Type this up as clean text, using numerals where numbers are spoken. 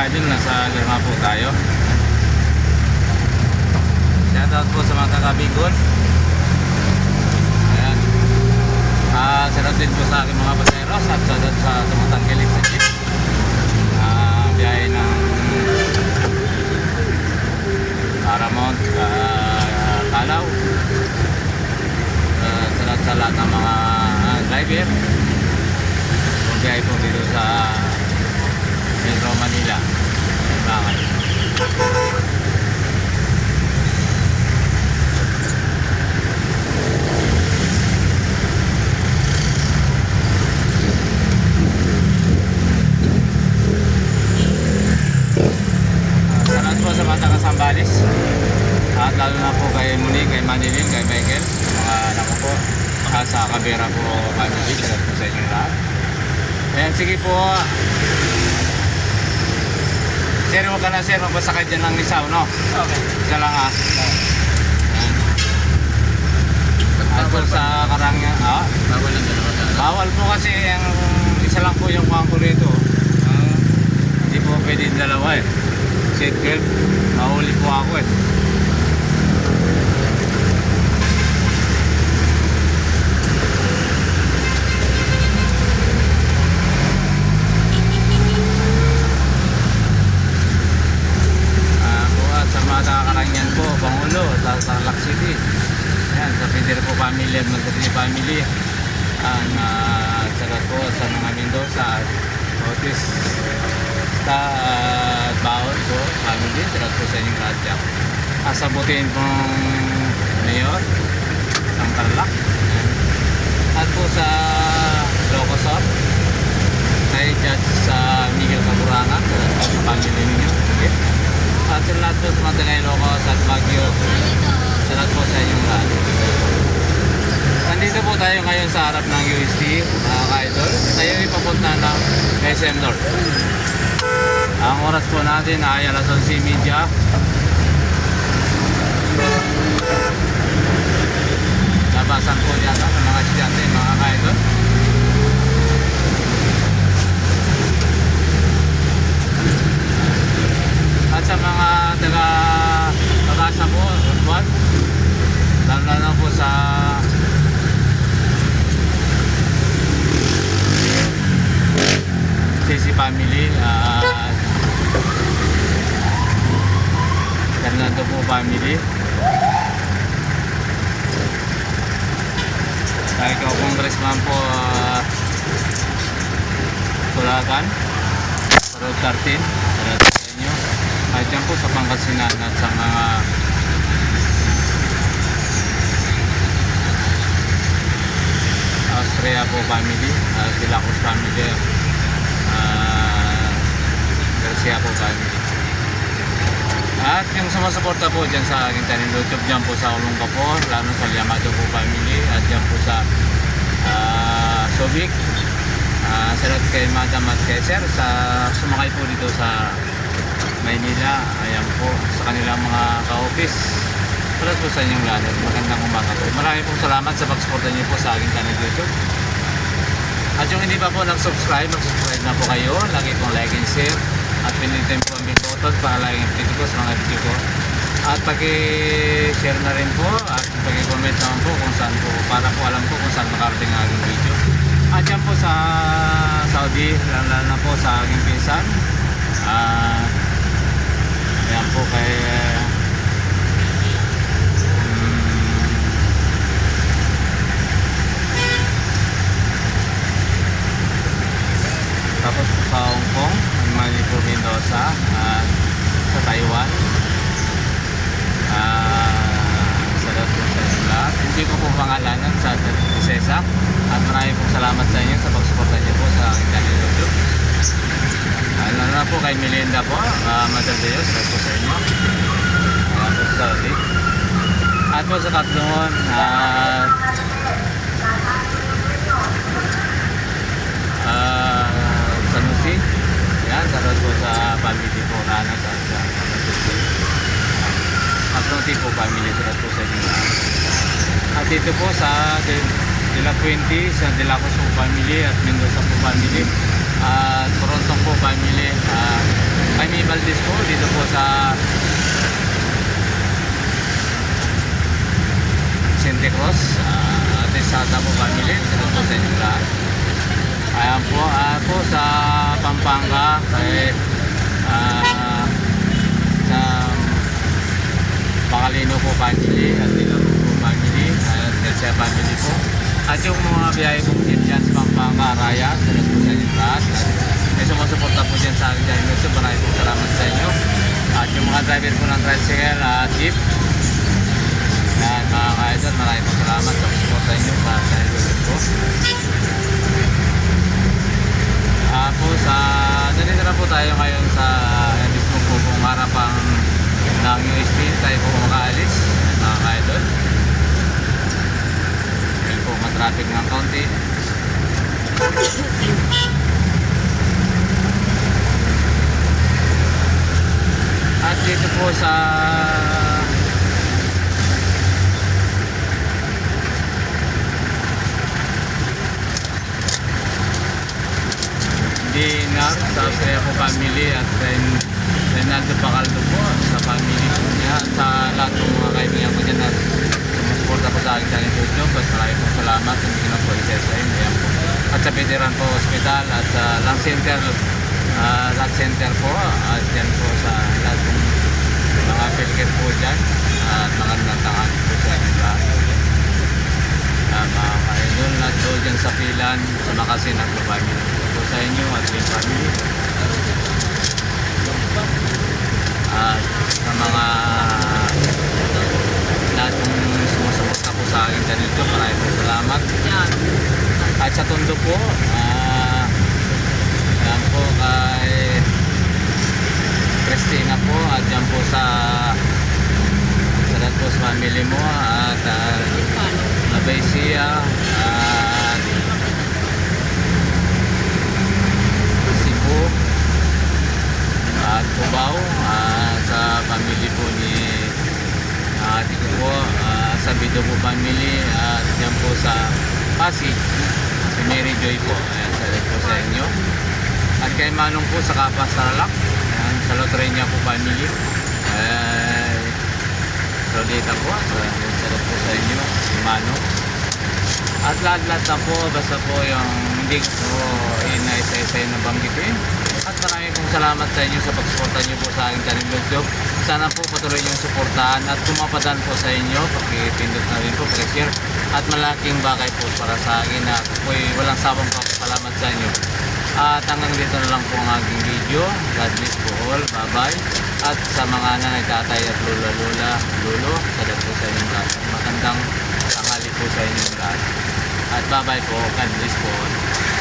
ka-idol, nasa Lima po tayo. Shoutout po sa mga taga-Bicol. Ayan. Shoutout din po sa aking mga paseros at shoutout sa tumatangkilik sa jeep. Biyahe ng Paramount, Calaw. Shoutout sa lahat ng mga driver. Biyahe po dito sa Metro Manila. Bakit? Salamat po sa mga taga-Sambales at lalo na po kay Monique, kay Manilin, kay Michael, mga anak ko po, sa Kabera po family. Salamat po sa inyo lahat. Ayan, sige po. Sir, huwag ka na sir, magbasakay dyan ng isaw, no? Okay. Isa lang ha. Ayan. At po sa Karangyan, Bawal ang dalawa talaga. bawal po kasi ang isa lang po yung kwangko rito. Hindi po pwede dalawa eh. Seat belt, mahuli po ako eh. Sa mga taga-Karangyan po, Pangulo, sa Tarlac City. Yan, sa Fidel po family at Madrid family. Sagat po sa mga Mendoza, Otis, at Baon po, family. Sagat po sa inyong lahat dyan. Asabutin pong Mayor, ng Tarlac. At po sa Locosor, kay Judge sa Miguel Caburangan, sa family ninyo. Okay? At sa lahat po sa mga Ilocos at Baguio, sa lahat po sa inyong lahat. Nandito po tayo ngayon sa harap ng UST, mga ka-idol. Tayo ipapunta ng SM North. Ang oras po natin ay alas 11:30. Labasan po yata ng mga estudyante, mga ka-idol. At sa mga taga-Pagasa po, Urban, lalo na po sa Sisi family, Fernando po family. Kahit ako congressman po, Tulagan, Road 13, salamat sa inyo. Kahit yan po sa Pangasinan at sa mga Austria po family, Dilacos family, Garcia po family. At yung sumasuporta po dyan sa aking channel YouTube, dyan po sa Olongga po, lalo sa Liamado po family, at dyan po sa Subic, salat kay Madam at kay Sir sa sumakay po dito sa Maynila. Ayan po sa kanilang mga ka-office. Salat po sa inyong lahat. Magandang umaga po. Maraming pong salamat sa pag-suporta niyo po sa aking channel YouTube. At yung hindi pa po nag-subscribe, mag-subscribe na po kayo. Lagi pong like and share. At pinitin po ang bell button para like and update ko sa mga video ko. At pag-share na rin po at pag-comment naman po kung saan po, para po alam po kung saan makarating ang aking video. At yan po sa Saudi, lalo na po sa aking pinsan. Ayan po kay tapos po sa Hong Kong, Manila, Mendoza, at sa Taiwan. Sa lahat po sa inyo lahat. Hindi ko po pangalanan sa Cesa. At maraming pong salamat sa inyo sa pagsuporta niyo po sa aking channel YouTube. Lalo na po kay Melinda po, Madam Dios, salamat po sa inyo. Ayan po sa Saudi. At po sa Katlungon, San Jose. Ayan, salamat po sa family po, Rana, sa Katlungon po family, salamat po sa inyo. At dito po sa De La Fuente, sa Dilacos po family at Mendoza po family at Toronto po family. Kami Valdez po dito po sa Santa Cruz. At sa Tapo family, salamat po sa inyong lahat. Ayan po, po sa Pampanga kay sa Bacalino po family at Dilo po family at Garcia family po. At yung mga biyahe kong team dyan sa Pampanga, Raya, salamat po sa inyong lahat. May sumusuporta po dyan sa akin dyan. Maraming po salamat sa inyo. At yung mga driver po ng tricycle at jeep, yan mga ka-idol, maraming po salamat sa support sa inyo sa YouTube po. Po sa nandito na po tayo ngayon sa mismo po kung harapang ng USB tayo po makaalis mga ka-idol. Dahil po matraffic ng konti. At dito po sa Dinar sa kaya po family at Reynaldo Bacaldo po sa family po niya at sa lahat ng mga kaibigan ko dyan na sumusuporta po sa akin sa YouTube. At maraming po salamat, hindi ko na po isa-isahin. Ayan po. At sa Veteran po Hospital at sa Lung Center, Lung Center po at yan po sa lahat ng mga pilgrim po dyan at mga natangan po sa akin lahat. Mga kaidol na doon dyan sa Pilan, sa Makasin at family po sa inyo at yung family. At sa mga lahat ng sumusuporta po sa akin dyan dito, maraming po salamat. At sa Tondo po, yan po kay Christina po at yan po sa lahat po sa family mo at Abesia at Cebu at Cubao sa family po ni ate ko po sa Bido po family at yan po sa Pasig si Mary Joy po. Ayan, salamat po sa inyo. At kay Manong po sa Kapas Tarlac, ayan, sa Lotrenia po family. Rodita po, salamat po sa inyo, si Manong. At lahat-lahat na po, basta po yung hindi ko inaisa-isa na banggitin. At maraming pong salamat sa inyo sa pagsuporta nyo po sa aking channel YouTube. Sana po patuloy yung suportahan at kung mapadaan po sa inyo, pakipindot na rin po, pakishare. At malaking bagay po para sa akin na ako po walang sabang papasalamat sa inyo. At hanggang dito na lang po ang aking video. God bless po all. Bye-bye. At sa mga nanay, tatay at lolo, sadat po sa inyong lahat. Magandang tanghali po sa inyong lahat. At bye-bye po. God bless po all.